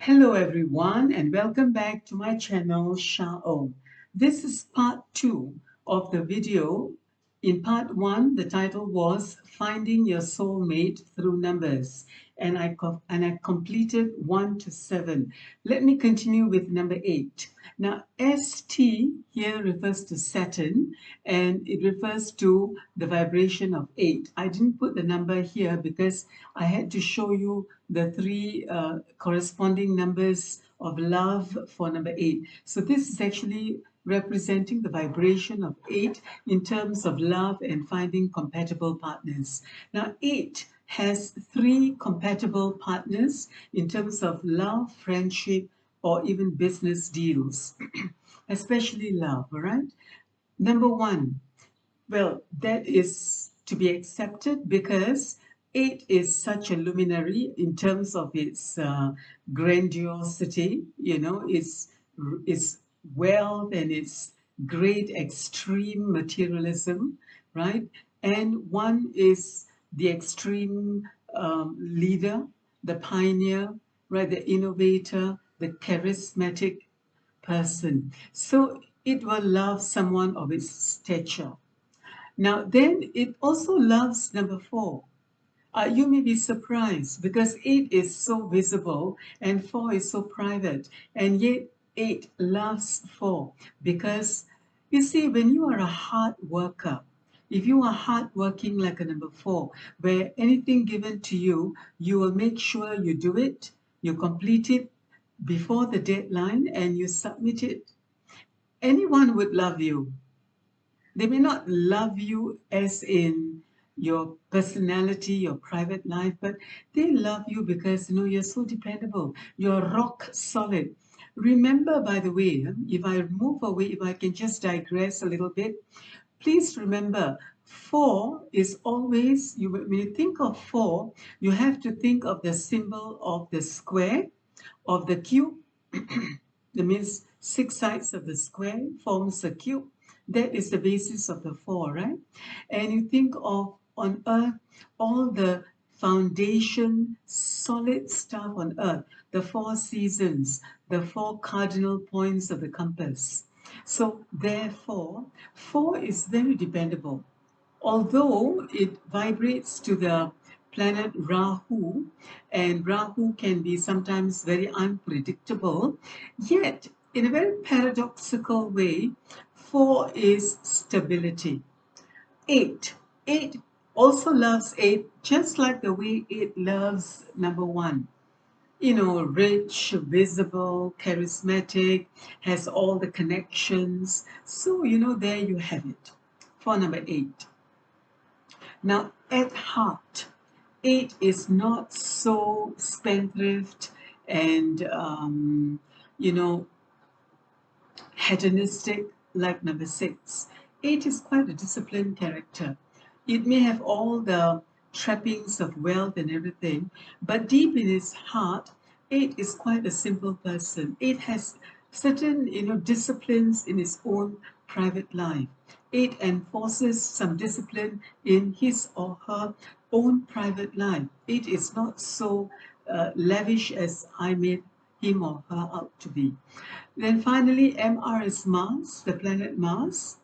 Hello everyone and welcome back to my channel Shao. This is part 2 of the video. In part 1 the title was Finding Your Soulmate Through Numbers and I completed 1 to 7. Let me continue with number 8. Now ST here refers to Saturn and it refers to the vibration of 8. I didn't put the number here because I had to show you the three corresponding numbers of love for number 8. So this is actually representing the vibration of 8 in terms of love and finding compatible partners. Now 8 has 3 compatible partners in terms of love, friendship, or even business deals, especially love, all right? Number 1, well, that is to be accepted because 8 is such a luminary in terms of its grandiosity, its wealth and its great extreme materialism, right? And 1 is the extreme leader, the pioneer, right? The innovator, the charismatic person. So it will love someone of its stature. Now, then it also loves number 4. You may be surprised because 8 is so visible and 4 is so private, and yet 8 loves 4 because you see, when you are a hard worker, if you are hardworking like a number 4, where anything given to you, you will make sure you do it, you complete it before the deadline, and you submit it. Anyone would love you. They may not love you as in your personality, your private life, but they love you because you're so dependable. You're rock solid. Remember, by the way, if I move away, if I can just digress a little bit, please remember 4 is always, when you think of 4, you have to think of the symbol of the square, of the cube. That means 6 sides of the square forms a cube. That is the basis of the 4, right? And you think of on earth all the foundation, solid stuff on earth, the 4 seasons, the 4 cardinal points of the compass. So therefore, 4 is very dependable. Although it vibrates to the planet Rahu, and Rahu can be sometimes very unpredictable, yet in a very paradoxical way, 4 is stability. 8. 8 also loves 8 just like the way it loves number 1. Rich, visible, charismatic, has all the connections. So, there you have it for number 8. Now, at heart, 8 is not so spendthrift and, hedonistic like number 6. 8 is quite a disciplined character. It may have all the trappings of wealth and everything, but deep in his heart, 8 is quite a simple person. 8 has certain, disciplines in his own private life. 8 enforces some discipline in his or her own private life. 8 is not so lavish as I made him or her out to be. Then finally, MR is Mars, the planet Mars,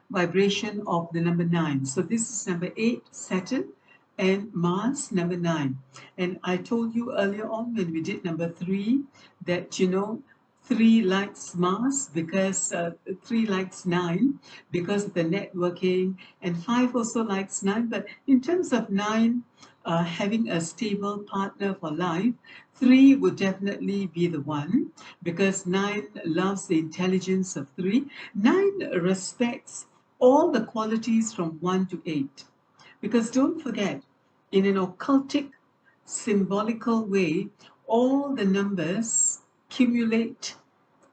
vibration of the number 9. So this is number 8, Saturn, and Mars, number 9. And I told you earlier on when we did number 3 that, 3 likes Mars because 3 likes 9 because of the networking, and 5 also likes 9. But in terms of 9, having a stable partner for life, 3 would definitely be the one because 9 loves the intelligence of 3. 9 respects all the qualities from 1 to 8. Because don't forget, in an occultic, symbolical way, all the numbers accumulate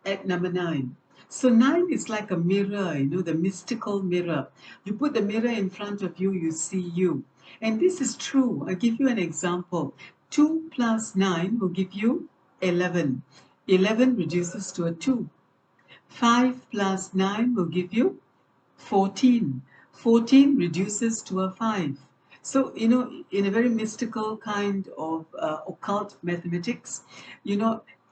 at number 9. So 9 is like a mirror, the mystical mirror. You put the mirror in front of you, you see you. And this is true. I'll give you an example. 2 plus 9 will give you 11. 11 reduces to a 2. 5 plus 9 will give you 14. 14 reduces to a 5. So, in a very mystical kind of occult mathematics,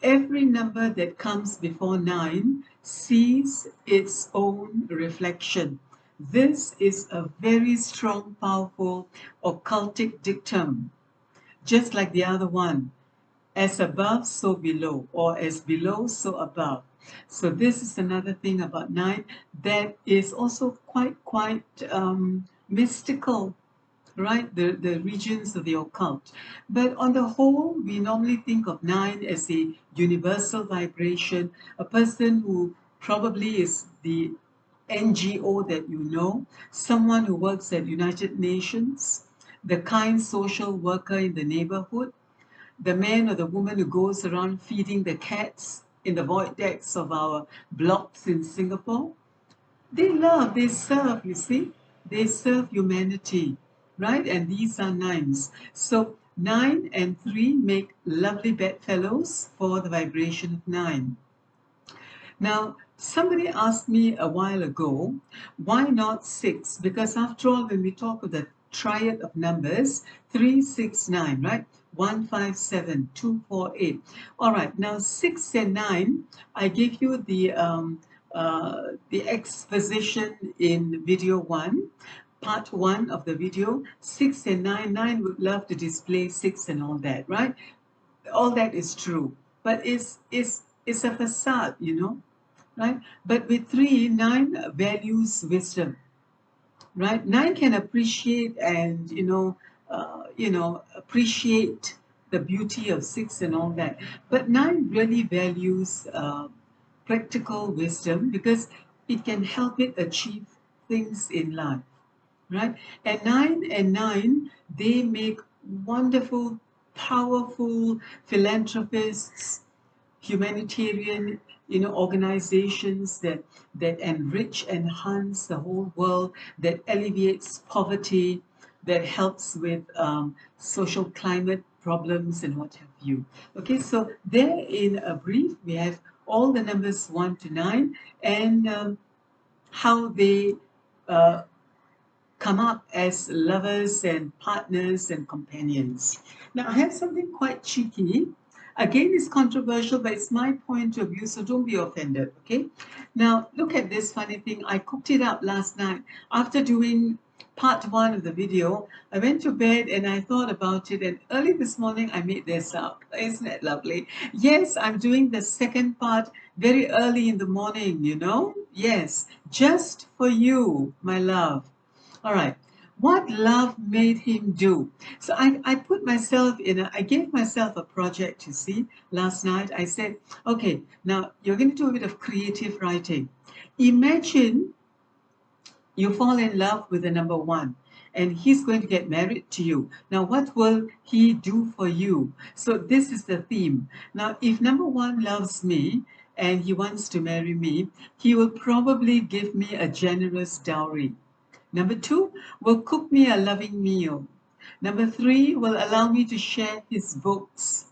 every number that comes before 9 sees its own reflection. This is a very strong, powerful occultic dictum, just like the other one, as above, so below, or as below, so above. So this is another thing about 9 that is also quite mystical, right? The regions of the occult. But on the whole, we normally think of 9 as a universal vibration, a person who probably is the NGO that you know, someone who works at United Nations, the kind social worker in the neighborhood, the man or the woman who goes around feeding the cats in the void decks of our blocks in Singapore. They serve, you see. They serve humanity, right? And these are nines. So 9 and 3 make lovely bedfellows for the vibration of 9. Now, somebody asked me a while ago, why not 6? Because after all, when we talk of the triad of numbers, 3, 6, 9, right? 1, 5, 7, 2, 4, 8. All right, now 6 and 9, I gave you the exposition in video 1, part 1 of the video. 6 and 9, 9 would love to display 6 and all that, right? All that is true, but it's a facade, right? But with 3, 9 values wisdom, right? 9 can appreciate and appreciate the beauty of 6 and all that. But 9 really values practical wisdom because it can help it achieve things in life, right? And 9 they make wonderful, powerful philanthropists, humanitarian, organizations that enrich, enhance the whole world, that alleviates poverty, that helps with social climate problems and what have you. Okay, so there in a brief, we have all the numbers 1 to 9 and how they uh, come up as lovers and partners and companions. Now, I have something quite cheeky. Again, it's controversial, but it's my point of view, so don't be offended, okay? Now, look at this funny thing. I cooked it up last night. After doing part 1 of the video, I went to bed and I thought about it, and early this morning, I made this up. Isn't that lovely? Yes, I'm doing the second part very early in the morning, Yes, just for you, my love. All right. What love made him do? So I put myself I gave myself a project, you see, last night. I said, okay, now you're going to do a bit of creative writing. Imagine you fall in love with the number 1 and he's going to get married to you. Now, what will he do for you? So this is the theme. Now, if number 1 loves me and he wants to marry me, he will probably give me a generous dowry. Number 2 will cook me a loving meal. Number 3 will allow me to share his books.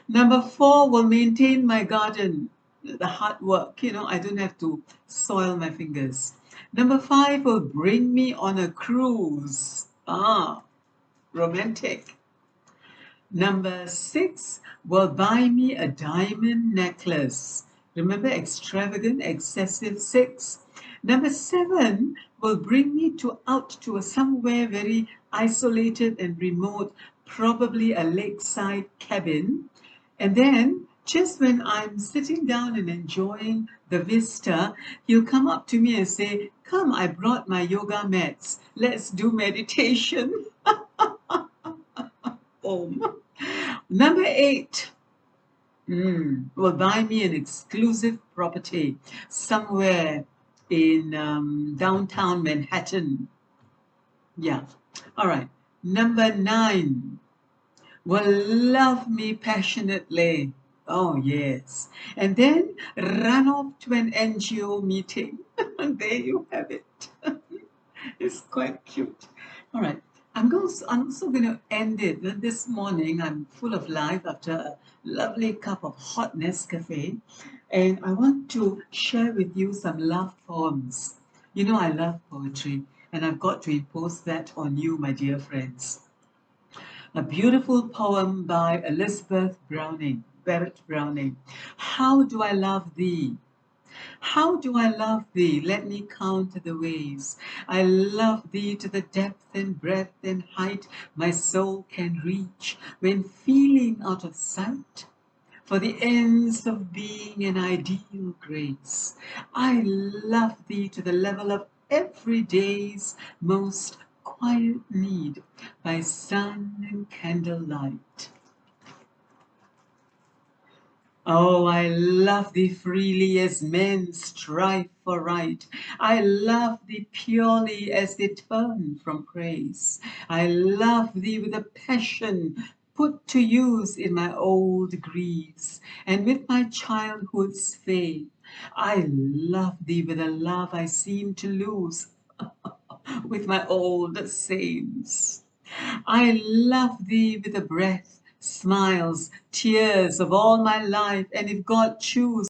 Number 4 will maintain my garden, the hard work. I don't have to soil my fingers. Number 5 will bring me on a cruise. Ah, romantic. Number 6 will buy me a diamond necklace. Remember, extravagant, excessive 6. Number 7 will bring me out to somewhere very isolated and remote, probably a lakeside cabin. And then, just when I'm sitting down and enjoying the vista, he'll come up to me and say, "Come, I brought my yoga mats. Let's do meditation." Number 8 will buy me an exclusive property somewhere in downtown Manhattan. Yeah. All right. Number 9 will love me passionately. Oh, yes. And then run off to an NGO meeting. There you have it. It's quite cute. All right. I'm also going to end it. This morning, I'm full of life after a lovely cup of hot Nescafe. And I want to share with you some love poems. I love poetry. And I've got to impose that on you, my dear friends. A beautiful poem by Elizabeth Browning, Barrett Browning. How do I love thee? How do I love thee? Let me count the ways. I love thee to the depth and breadth and height my soul can reach when feeling out of sight. For the ends of being an ideal grace, I love thee to the level of every day's most quiet need by sun and candlelight. Oh, I love thee freely as men strive for right. I love thee purely as they turn from praise. I love thee with a passion put to use in my old griefs and with my childhood's faith. I love thee with a love I seem to lose with my old saints. I love thee with the breath, smiles, tears of all my life, and if God choose,